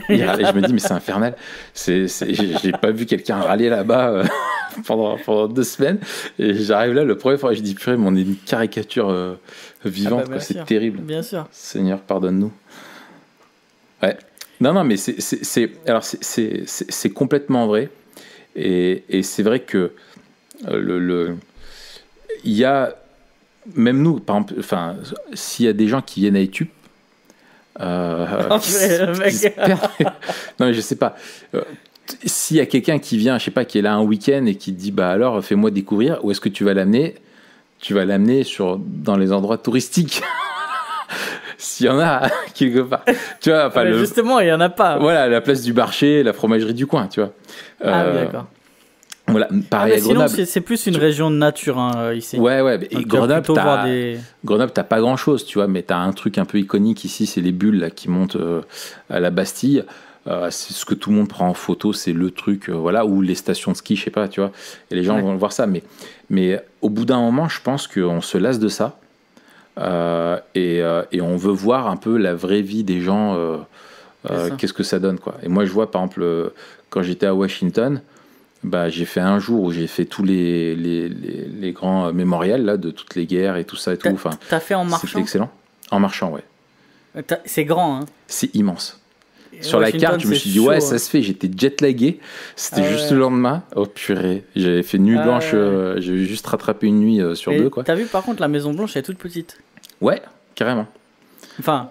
Et je me dis, mais c'est infernal. J'ai pas vu quelqu'un râler là-bas pendant 2 semaines. Et j'arrive là, le premier fois, je dis, purée, mais on est une caricature vivante. Ah bah, C'est terrible. Bien sûr. Seigneur, pardonne-nous. Ouais. Non, mais c'est complètement vrai. Et c'est vrai que il y a, même nous, par exemple, enfin, s'il y a des gens qui viennent à Etup, non mais je sais pas, s'il y a quelqu'un qui vient, je sais pas, qui est là un week-end et qui te dit bah alors fais-moi découvrir, où est-ce que tu vas l'amener? Tu vas l'amener dans les endroits touristiques. S'il y en a quelque part, tu vois, enfin, justement il y en a pas. Voilà, la place du Marché, la fromagerie du coin, tu vois. Ah oui, d'accord. Voilà, pareil à Grenoble. Sinon, c'est plus une région de nature ici. Ouais. Et Grenoble, Grenoble, t'as pas grand chose, tu vois, mais t'as un truc un peu iconique ici, c'est les bulles là, qui montent à la Bastille. C'est ce que tout le monde prend en photo, c'est le truc, voilà, ou les stations de ski, je sais pas, tu vois. Et les gens vont voir ça, mais au bout d'un moment, je pense qu'on se lasse de ça et on veut voir un peu la vraie vie des gens. Qu'est-ce que ça donne, quoi. Et moi, je vois, par exemple, quand j'étais à Washington. Bah, j'ai fait un jour où j'ai fait tous les grands mémorials là, de toutes les guerres et tout ça et tout. Enfin, t'as fait en marchant? C'était excellent. En marchant, ouais. C'est grand, hein? C'est immense. Sur la carte, je me suis dit, ouais, ça se fait. J'étais jet-lagué. C'était juste le lendemain. Oh purée. J'avais fait nuit blanche. J'avais juste rattrapé une nuit sur 2, quoi. T'as vu, par contre, la Maison Blanche, elle est toute petite. Ouais, carrément. Enfin,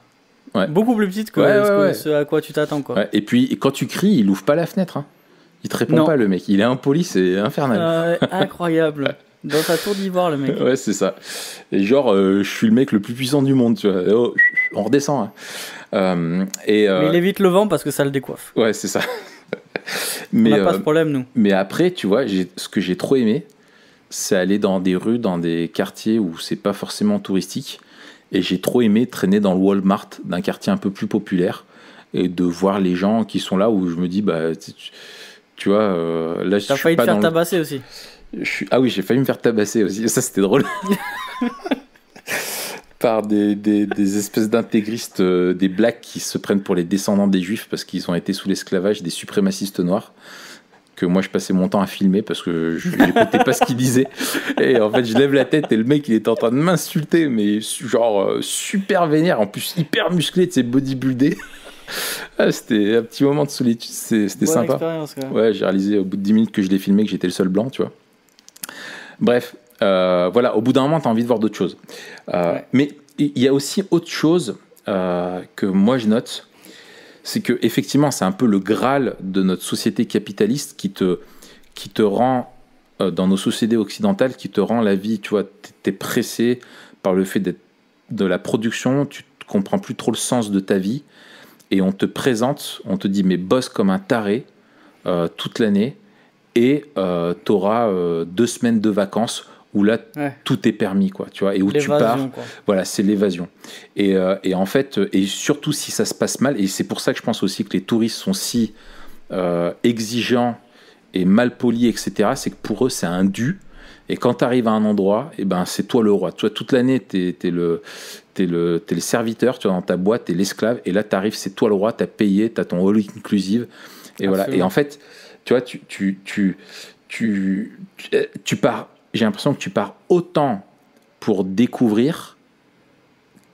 beaucoup plus petite que ce à quoi tu t'attends, quoi. Ouais. Et puis, quand tu cries, il ouvre pas la fenêtre, hein. Il te répond pas, le mec. Il est impoli, c'est infernal. Incroyable. Dans ta tour d'ivoire, le mec. Ouais, c'est ça. Et genre, je suis le mec le plus puissant du monde, tu vois. Oh, on redescend. Hein. Mais il évite le vent parce que ça le décoiffe. Ouais, c'est ça. On n'a pas ce problème, nous. Mais après, tu vois, ce que j'ai trop aimé, c'est aller dans des rues, dans des quartiers où c'est pas forcément touristique. Et j'ai trop aimé traîner dans le Walmart d'un quartier un peu plus populaire et de voir les gens qui sont là où je me dis, bah... Tu vois, là, t'as failli te faire tabasser aussi. Ah oui, j'ai failli me faire tabasser aussi. Ça, c'était drôle. Par des espèces d'intégristes, des blacks qui se prennent pour les descendants des juifs parce qu'ils ont été sous l'esclavage, des suprémacistes noirs. Que moi, je passais mon temps à filmer parce que je n'écoutais pas ce qu'ils disaient. Et en fait, je lève la tête et le mec, il est en train de m'insulter, mais genre super vénère, en plus hyper musclé, de ses bodybuildés. C'était un petit moment de solitude, c'était sympa. Ouais, j'ai réalisé au bout de 10 minutes que je l'ai filmé, que j'étais le seul blanc, tu vois. Bref, voilà, au bout d'un moment, tu as envie de voir d'autres choses. Mais il y a aussi autre chose que moi je note, c'est que effectivement, c'est un peu le Graal de notre société capitaliste qui te rend, dans nos sociétés occidentales, qui te rend la vie, tu vois, t'es pressé par le fait d'être de la production, tu comprends plus trop le sens de ta vie. Et on te présente, on te dit mais bosse comme un taré toute l'année et t'auras 2 semaines de vacances où là tout est permis, quoi, tu vois, et où tu pars, quoi. Voilà, c'est l'évasion. Et en fait, et surtout si ça se passe mal, et c'est pour ça que je pense aussi que les touristes sont si exigeants et mal polis, etc. C'est que pour eux c'est un dû. Et quand tu arrives à un endroit, et ben c'est toi le roi. Tu vois, toute l'année t'es le serviteur, tu vois, dans ta boîte, t'es l'esclave, et là t'arrives, c'est toi le roi, t'as payé, t'as ton all inclusive, et voilà. Et en fait, tu vois, tu pars. J'ai l'impression que tu pars autant pour découvrir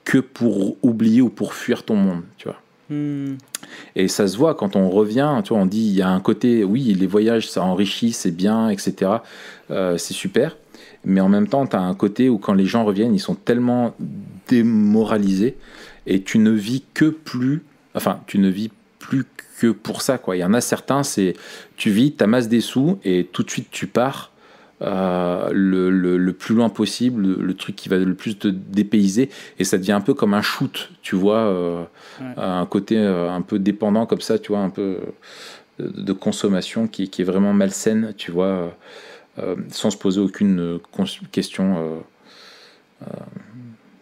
que pour oublier ou pour fuir ton monde, tu vois. Et ça se voit quand on revient, tu vois, on dit il y a un côté, oui, les voyages ça enrichit, c'est bien, etc. C'est super. Mais en même temps, tu as un côté où quand les gens reviennent, ils sont tellement démoralisés et tu ne vis plus que pour ça, quoi. Il y en a certains, c'est tu vis, t'amasses des sous et tout de suite tu pars le plus loin possible, le truc qui va le plus te dépayser, et ça devient un peu comme un shoot, tu vois, un côté un peu dépendant comme ça, tu vois, un peu de consommation qui est vraiment malsaine, tu vois. Sans se poser aucune question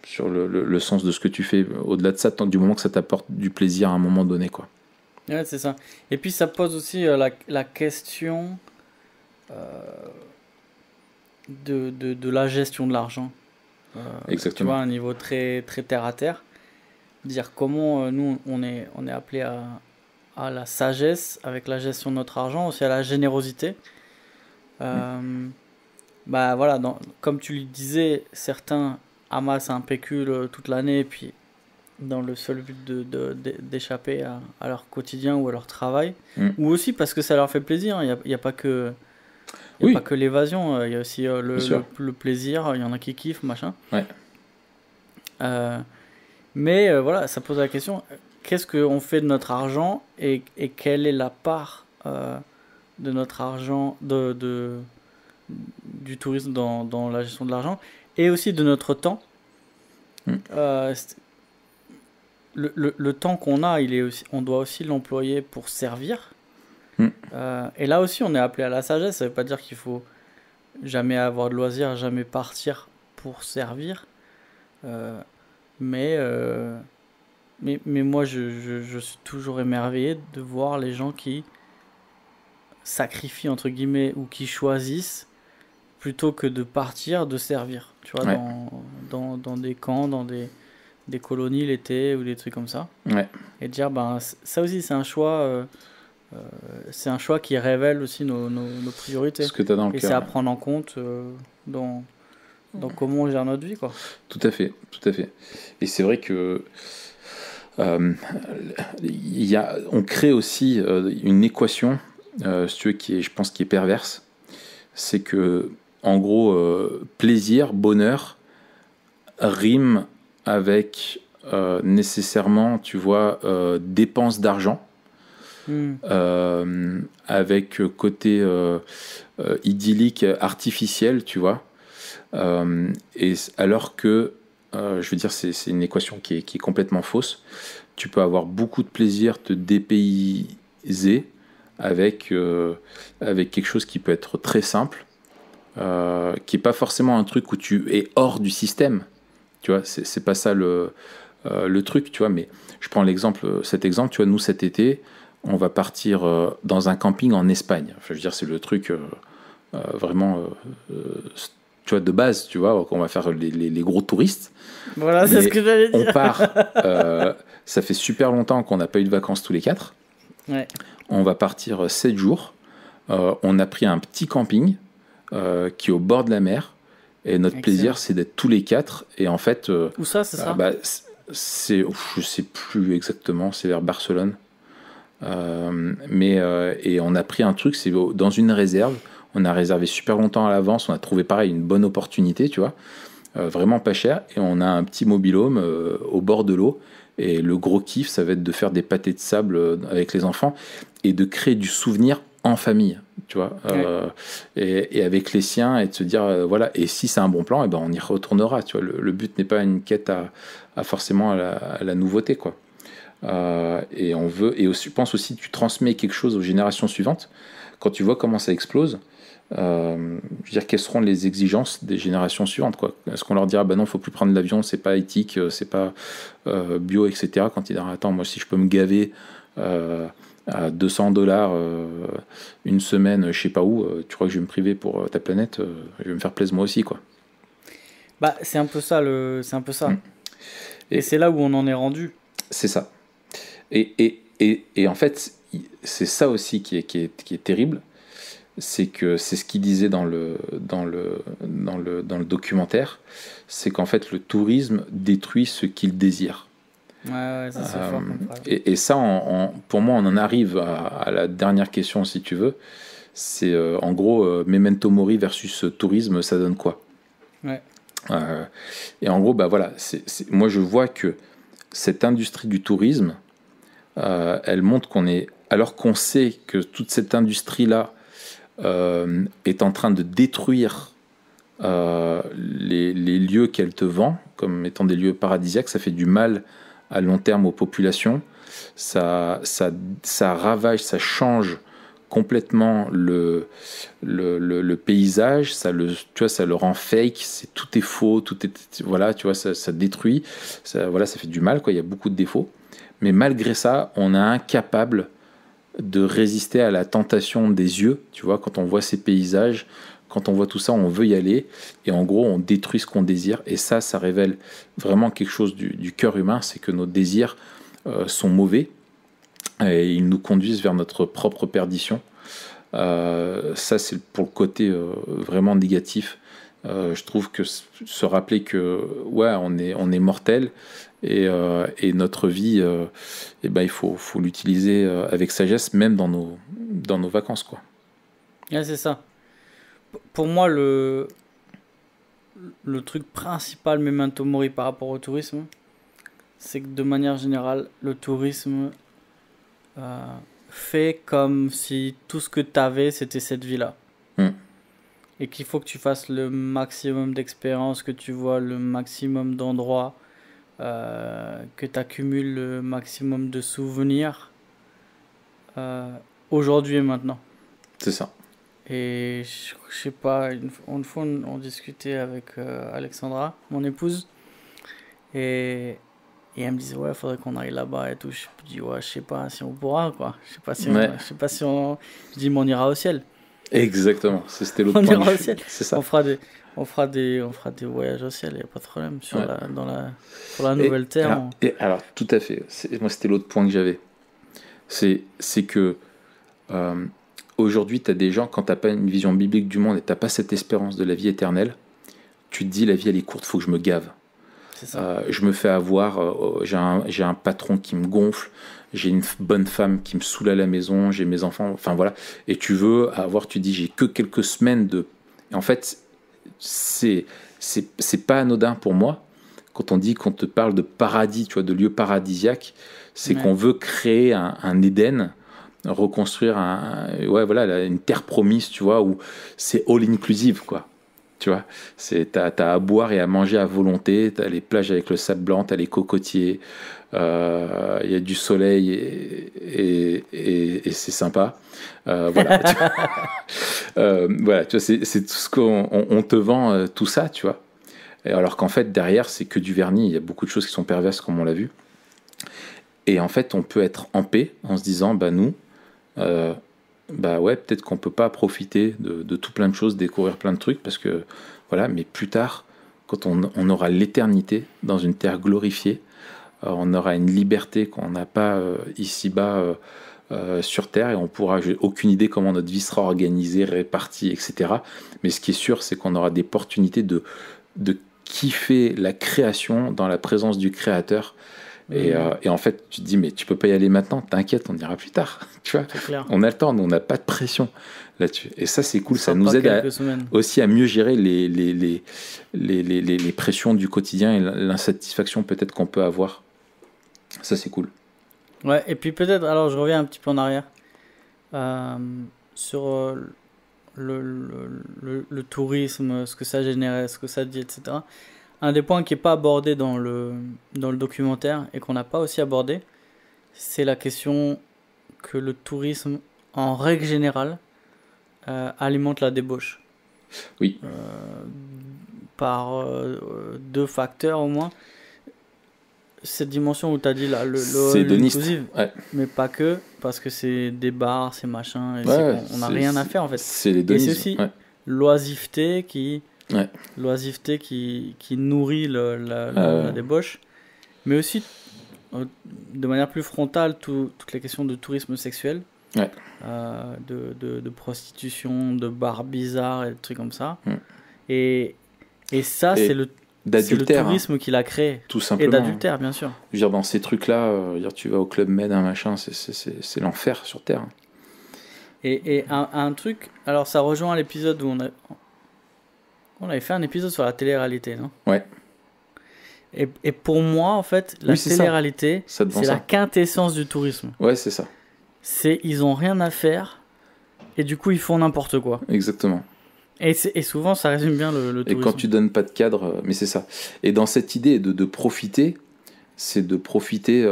sur le sens de ce que tu fais. Au-delà de ça, du moment que ça t'apporte du plaisir à un moment donné, quoi. Ouais, c'est ça. Et puis ça pose aussi la question de la gestion de l'argent. Exactement. Tu vois, à un niveau très, très terre à terre. dire comment nous, on est appelé à la sagesse avec la gestion de notre argent, aussi à la générosité. Bah voilà, comme tu le disais, certains amassent un pécule toute l'année, puis dans le seul but d'échapper à leur quotidien ou à leur travail, ou aussi parce que ça leur fait plaisir. Il n'y a pas que pas que l'évasion, il y a aussi le plaisir. Il y en a qui kiffent, machin. Ouais. Mais voilà, ça pose la question, qu'est-ce qu'on fait de notre argent et quelle est la part de notre argent, du tourisme dans la gestion de l'argent, et aussi de notre temps. Le temps qu'on a, on doit aussi l'employer pour servir. Et là aussi, on est appelé à la sagesse. Ça ne veut pas dire qu'il faut jamais avoir de loisirs, jamais partir pour servir. Mais moi, je suis toujours émerveillé de voir les gens qui sacrifient, entre guillemets, ou qui choisissent, plutôt que de partir, de servir. Tu vois, dans des camps, dans des colonies l'été, ou des trucs comme ça. Et de dire, ça aussi, c'est un choix... c'est un choix qui révèle aussi nos priorités. Ce que t'as dans le et cœur, c'est à prendre en compte dans comment on gère notre vie, quoi. Tout à fait. Et c'est vrai que on crée aussi une équation, si tu veux, je pense, qui est perverse. C'est que, en gros, plaisir, bonheur rime avec nécessairement, tu vois, dépense d'argent. Avec côté idyllique, artificiel, tu vois. Et alors que, je veux dire, c'est une équation qui est complètement fausse. Tu peux avoir beaucoup de plaisir, te dépayser avec quelque chose qui peut être très simple, qui n'est pas forcément un truc où tu es hors du système. Tu vois, c'est pas ça le truc, tu vois. Mais je prends cet exemple, tu vois, nous cet été, on va partir dans un camping en Espagne. Enfin, je veux dire, c'est le truc vraiment, tu vois, de base, tu vois, qu'on va faire les gros touristes. Voilà, c'est ce que j'allais dire. On part, ça fait super longtemps qu'on n'a pas eu de vacances tous les 4. Ouais. On va partir 7 jours. On a pris un petit camping qui est au bord de la mer. Et notre plaisir, c'est d'être tous les 4. Et en fait... Où ça, c'est ça je sais plus exactement, c'est vers Barcelone. Et on a pris un truc, c'est dans une réserve. On a réservé super longtemps à l'avance. On a trouvé pareil une bonne opportunité, tu vois, vraiment pas cher. Et on a un petit mobil-home au bord de l'eau. Et le gros kiff, ça va être de faire des pâtés de sable avec les enfants et de créer du souvenir en famille, tu vois, et avec les siens, et de se dire voilà. Et si c'est un bon plan, et ben on y retournera. Tu vois, le but n'est pas une quête à forcément à la nouveauté, quoi. Et on veut, et aussi, je pense aussi, tu transmets quelque chose aux générations suivantes. Quand tu vois comment ça explose, je veux dire, quelles seront les exigences des générations suivantes, quoi. Est-ce qu'on leur dira bah non, faut plus prendre l'avion, c'est pas éthique, c'est pas bio, etc. Quand ils diront attends, moi si je peux me gaver à $200 une semaine, je sais pas où, tu crois que je vais me priver pour ta planète, je vais me faire plaisir moi aussi, quoi. Bah c'est un peu ça et c'est là où on en est rendu. C'est ça. Et en fait, c'est ça aussi qui est terrible, c'est que c'est ce qu'il disait dans le documentaire, c'est qu'en fait le tourisme détruit ce qu'il désire. Ouais, ça c'est fort comme phrase. Et ça, pour moi, on en arrive à la dernière question, si tu veux. C'est en gros, Memento Mori versus tourisme, ça donne quoi? Ouais. Et en gros, bah voilà, moi je vois que cette industrie du tourisme, elle montre alors qu'on sait que toute cette industrie-là est en train de détruire les lieux qu'elle te vend comme étant des lieux paradisiaques, ça fait du mal à long terme aux populations, ça ravage, ça change complètement le paysage, tu vois, ça le rend fake, tout est faux, voilà, tu vois, ça détruit, ça fait du mal, quoi. Il y a beaucoup de défauts, mais malgré ça, on est incapable de résister à la tentation des yeux, tu vois, quand on voit ces paysages, quand on voit tout ça, on veut y aller, et en gros, on détruit ce qu'on désire, et ça révèle vraiment quelque chose du cœur humain, c'est que nos désirs sont mauvais, et ils nous conduisent vers notre propre perdition. Ça, c'est pour le côté vraiment négatif. Je trouve que se rappeler que ouais, on est mortel, et notre vie, il faut l'utiliser avec sagesse, même dans nos vacances, quoi. Ouais, c'est ça. Pour moi, le truc principal Memento Mori par rapport au tourisme, c'est que de manière générale, le tourisme fait comme si tout ce que tu avais, c'était cette vie-là. Et qu'il faut que tu fasses le maximum d'expériences, que tu vois le maximum d'endroits, que tu accumules le maximum de souvenirs aujourd'hui et maintenant. C'est ça. Et je sais pas, une fois on discutait avec Alexandra, mon épouse, et elle me disait ouais, faudrait qu'on aille là-bas et tout. Je dis ouais, je sais pas si on pourra, quoi. Je sais pas si on. Je dis mais on ira au ciel. Exactement, c'était l'autre point. On ira au ciel. C'est ça. On fera des voyages au ciel, il n'y a pas de problème sur la nouvelle terre. Alors tout à fait. Moi c'était l'autre point que j'avais. C'est que aujourd'hui, tu as des gens, quand tu n'as pas une vision biblique du monde et tu n'as pas cette espérance de la vie éternelle, tu te dis la vie elle est courte, il faut que je me gave. C'est ça. Je me fais avoir, j'ai un patron qui me gonfle, j'ai une bonne femme qui me saoule à la maison, j'ai mes enfants, enfin voilà. Et tu dis j'ai que quelques semaines de... Et en fait, c'est pas anodin pour moi. Quand qu'on te parle de paradis, tu vois, de lieu paradisiaque, c'est qu'on veut créer un Éden, reconstruire une terre promise, tu vois, où c'est all inclusive, quoi. Tu vois, t'as à boire et à manger à volonté, t'as les plages avec le sable blanc, t'as les cocotiers, il y a du soleil et c'est sympa. Voilà, voilà, tu vois, c'est tout ce qu'on te vend, tout ça, tu vois. Alors qu'en fait, derrière, c'est que du vernis, il y a beaucoup de choses qui sont perverses, comme on l'a vu. Et en fait, on peut être en paix en se disant, nous, peut-être qu'on peut pas profiter de tout plein de choses, découvrir plein de trucs, parce que voilà, mais plus tard, quand on aura l'éternité dans une terre glorifiée, on aura une liberté qu'on n'a pas ici-bas sur terre, et on pourra, j'ai aucune idée comment notre vie sera organisée, répartie, etc. Mais ce qui est sûr, c'est qu'on aura des opportunités de kiffer la création dans la présence du Créateur. Et en fait, tu te dis, mais tu peux pas y aller maintenant, t'inquiète, on ira plus tard. Tu vois, on a le temps, on n'a pas de pression là-dessus. Et ça, c'est cool, ça nous aide aussi à mieux gérer les pressions du quotidien et l'insatisfaction peut-être qu'on peut avoir. Ça, c'est cool. Ouais, et puis peut-être, alors je reviens un petit peu en arrière sur le tourisme, ce que ça générait, ce que ça dit, etc. Un des points qui n'est pas abordé dans le documentaire et qu'on n'a pas aussi abordé, c'est la question que le tourisme, en règle générale, alimente la débauche. Oui. Par deux facteurs au moins. Cette dimension où tu as dit là, c'est l'inclusive, mais pas que, parce que c'est des bars, c'est machin, et on n'a rien à faire en fait. C'est les donismes. Et c'est aussi l'oisiveté qui nourrit la débauche, mais aussi de manière plus frontale toutes les questions de tourisme sexuel, de prostitution, de bars bizarres et des trucs comme ça. Et ça, c'est le tourisme qu'il a créé. Tout simplement. Et d'adultère, bien sûr. Je veux dire, dans ces trucs-là, tu vas au Club Med, un machin, c'est l'enfer sur Terre. Et un truc, alors ça rejoint l'épisode où on avait fait un épisode sur la télé-réalité, non ? Ouais. Et pour moi, en fait, la télé-réalité, c'est la quintessence du tourisme. Ouais, c'est ça. Ils ont rien à faire, et du coup, ils font n'importe quoi. Exactement. Et souvent, ça résume bien le tourisme. Et quand tu donnes pas de cadre, mais c'est ça. Et dans cette idée de profiter, c'est de profiter,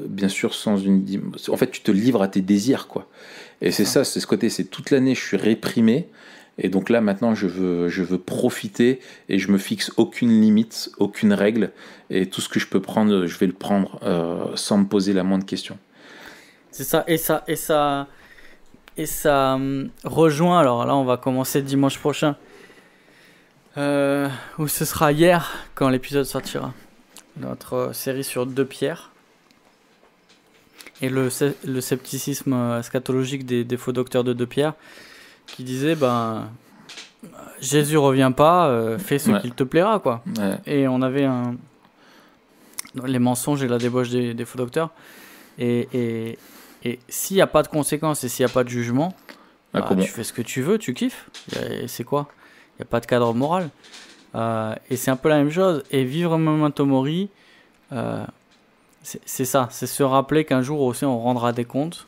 bien sûr, sans une... En fait, tu te livres à tes désirs, quoi. Et c'est ça, c'est ce côté, c'est toute l'année, je suis réprimé, et donc là, maintenant, je veux profiter, et je me fixe aucune limite, aucune règle, et tout ce que je peux prendre, je vais le prendre sans me poser la moindre question. C'est ça, et ça ça rejoint, alors là on va commencer dimanche prochain, ou ce sera hier quand l'épisode sortira, notre série sur 2 Pierre et le scepticisme eschatologique des faux docteurs de 2 Pierre, qui disait Jésus revient pas, fais ce qu'il te plaira, quoi. Ouais. Et on avait les mensonges et la débauche des faux docteurs, et s'il n'y a pas de conséquences et s'il n'y a pas de jugement, tu fais ce que tu veux, tu kiffes. Et c'est quoi? Il n'y a pas de cadre moral. Et c'est un peu la même chose. Et vivre Memento Mori, c'est ça. C'est se rappeler qu'un jour aussi on rendra des comptes.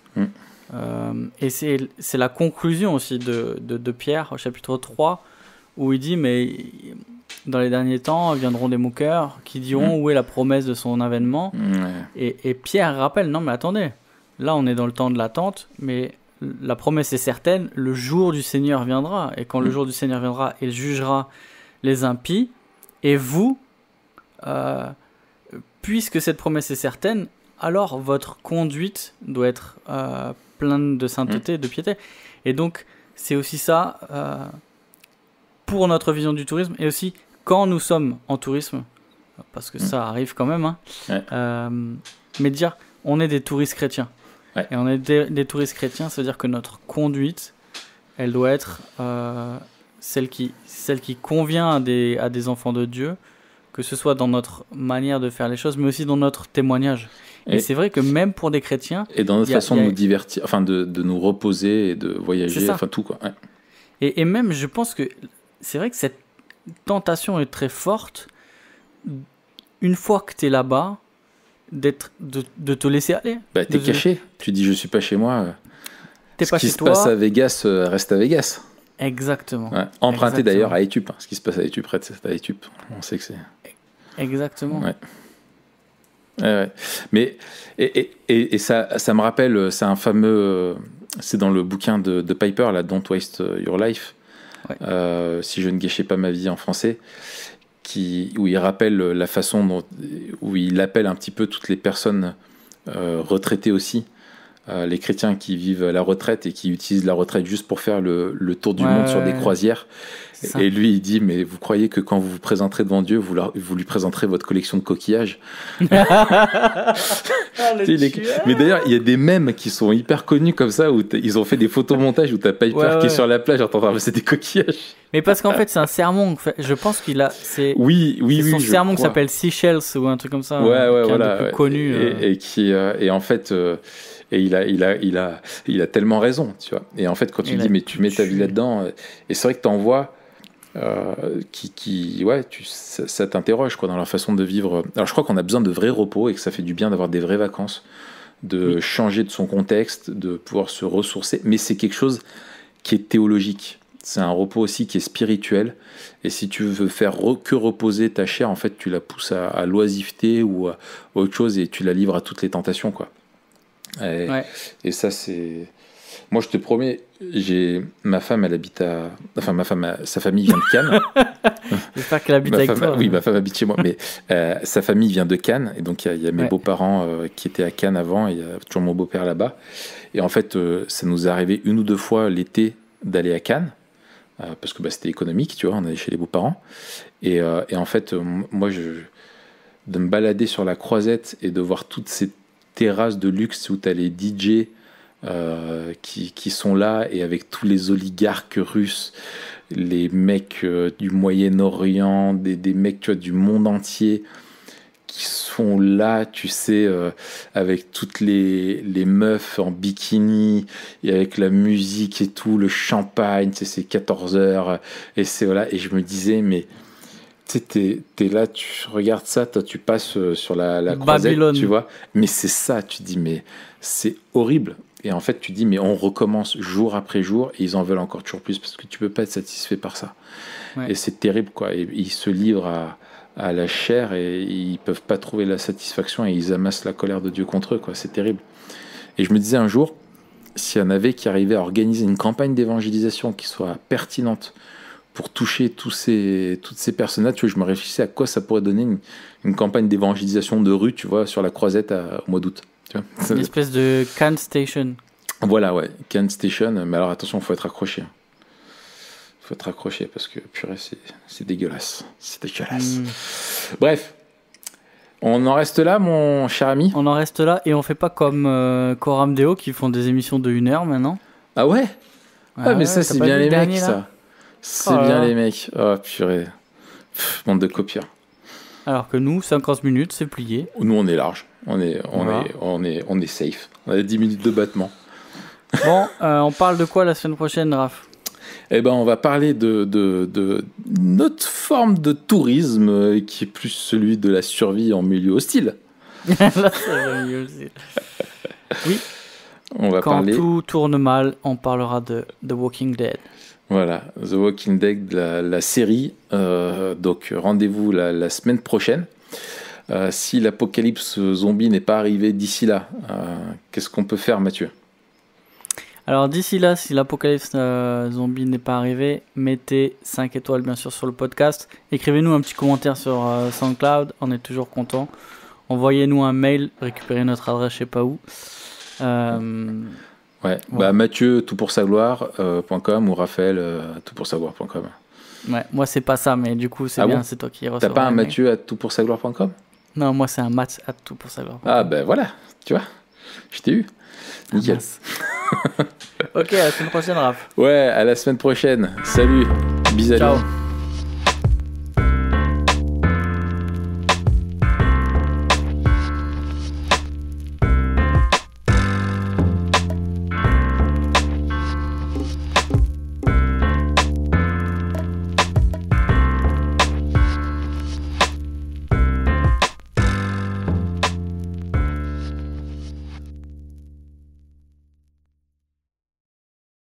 Et c'est la conclusion aussi de Pierre au chapitre 3, où il dit, mais dans les derniers temps viendront des moqueurs qui diront où est la promesse de son avènement. Et Pierre rappelle, non mais attendez, là on est dans le temps de l'attente, mais la promesse est certaine, le jour du Seigneur viendra, et quand le jour du Seigneur viendra, il jugera les impies, et vous, puisque cette promesse est certaine, alors votre conduite doit être pleine de sainteté, de piété. Et donc c'est aussi ça pour notre vision du tourisme, et aussi quand nous sommes en tourisme, parce que ça arrive quand même, mais dire on est des touristes chrétiens. Et on est des touristes chrétiens, ça veut dire que notre conduite, elle doit être celle qui convient à des enfants de Dieu, que ce soit dans notre manière de faire les choses, mais aussi dans notre témoignage. Et c'est vrai que même pour des chrétiens... Et dans notre façon de nous divertir, enfin de nous reposer et de voyager, enfin tout, quoi. Et même, je pense que c'est vrai que cette tentation est très forte, une fois que tu es là-bas, de te laisser aller. T'es caché, tu dis je suis pas chez moi. T'es pas chez toi. Ce qui se passe à Vegas reste à Vegas. Exactement. Emprunté d'ailleurs à Etup. Ce qui se passe à Etup reste à Etup. On sait que c'est... Exactement. Mais et ça me rappelle, c'est un fameux, c'est dans le bouquin de Piper, là, Don't Waste Your Life, si je ne gâchais pas ma vie en français, où il rappelle la façon où il appelle un petit peu toutes les personnes retraitées aussi, les chrétiens qui vivent à la retraite et qui utilisent la retraite juste pour faire le tour du monde sur des croisières. Et lui, il dit, mais vous croyez que quand vous vous présenterez devant Dieu, vous lui présenterez votre collection de coquillages? Mais d'ailleurs, il y a des mèmes qui sont hyper connus comme ça, où ils ont fait des photomontages où t'as Piper qui est sur la plage en train de ramasser des coquillages. Mais parce qu'en fait, c'est un sermon. Je pense qu'il a... C'est son sermon qui s'appelle Seashells ou un truc comme ça. Qui est un des plus connus. Et en fait... Et il a tellement raison, tu vois. Et en fait, quand tu dis, mais tu mets ta vie là-dedans, et c'est vrai que t'en vois ça t'interroge, quoi, dans leur façon de vivre. Alors, je crois qu'on a besoin de vrais repos et que ça fait du bien d'avoir des vraies vacances, de changer de son contexte, de pouvoir se ressourcer. Mais c'est quelque chose qui est théologique. C'est un repos aussi qui est spirituel. Et si tu veux faire que reposer ta chair, en fait, tu la pousses à l'oisiveté ou à autre chose et tu la livres à toutes les tentations, quoi. Et ça, c'est... Moi, je te promets, ma femme, elle habite à... Enfin, sa famille vient de Cannes. J'espère qu'elle habite avec toi. Oui, ma femme habite chez moi. Mais sa famille vient de Cannes. Et donc, il y a mes beaux-parents qui étaient à Cannes avant. Et il y a toujours mon beau-père là-bas. Et en fait, ça nous est arrivé 1 ou 2 fois l'été d'aller à Cannes. Parce que c'était économique, tu vois. On allait chez les beaux-parents. Et en fait, moi, de me balader sur la Croisette et de voir toutes ces terrasses de luxe où tu as les DJ qui sont là, et avec tous les oligarques russes, les mecs du Moyen-Orient, des mecs, tu vois, du monde entier qui sont là, tu sais, avec toutes les meufs en bikini et avec la musique et tout, le champagne, tu sais, c'est 14h et c'est voilà. Et je me disais, mais tu sais, t'es là, tu regardes ça, toi tu passes sur la croisette, tu vois, mais c'est ça, tu dis, mais c'est horrible. Et en fait, tu dis, mais on recommence jour après jour, et ils en veulent encore toujours plus, parce que tu peux pas être satisfait par ça. Et c'est terrible, quoi. Et ils se livrent à la chair, et ils peuvent pas trouver la satisfaction, et ils amassent la colère de Dieu contre eux, quoi. C'est terrible. Et je me disais un jour, s'il y en avait qui arrivaient à organiser une campagne d'évangélisation qui soit pertinente, pour toucher toutes ces personnes-là, tu vois, je me réfléchissais à quoi ça pourrait donner une campagne d'évangélisation de rue, tu vois, sur la Croisette au mois d'août. Tu vois, une espèce de Cannes Station. Voilà, ouais, Kent Station. Mais alors attention, faut être accroché. Faut être accroché parce que purée, c'est dégueulasse. C'est dégueulasse. Bref, on en reste là, mon cher ami. On en reste là et on fait pas comme Coram Deo qui font des émissions de 1 heure maintenant. Ah ouais. Ah mais ça c'est bien les mecs là ça. C'est bien les mecs. Oh purée. Bande de copieurs. Alors que nous, 50 minutes, c'est plié. Nous on est large. On est safe. On a 10 minutes de battement. Bon, on parle de quoi la semaine prochaine, Raph? Eh ben, on va parler de notre forme de tourisme qui est plus celui de la survie en milieu hostile. Oui. On va Quand tout tourne mal, on parlera de The Walking Dead. Voilà, The Walking Dead, la série. Donc, rendez-vous la semaine prochaine. Si l'apocalypse zombie n'est pas arrivé d'ici là, qu'est-ce qu'on peut faire, Mathieu ? Alors d'ici là, si l'apocalypse zombie n'est pas arrivé, mettez 5 étoiles bien sûr sur le podcast. Écrivez-nous un petit commentaire sur SoundCloud, on est toujours content. Envoyez-nous un mail, récupérez notre adresse je sais pas où. Ouais, bah Mathieu toutpoursagloire.com ou Raphaël toutpoursagloire.com. Ouais, moi c'est pas ça, mais du coup c'est bien, bon, c'est toi qui reçois. T'as pas un Mathieu toutpoursagloire.com? Non, moi c'est un Matt toutpoursagloire.com. Ah ben voilà, tu vois, je t'ai eu. Nickel. Ok, à la semaine prochaine, Raph. Ouais, à la semaine prochaine. Salut, bisous. Ciao.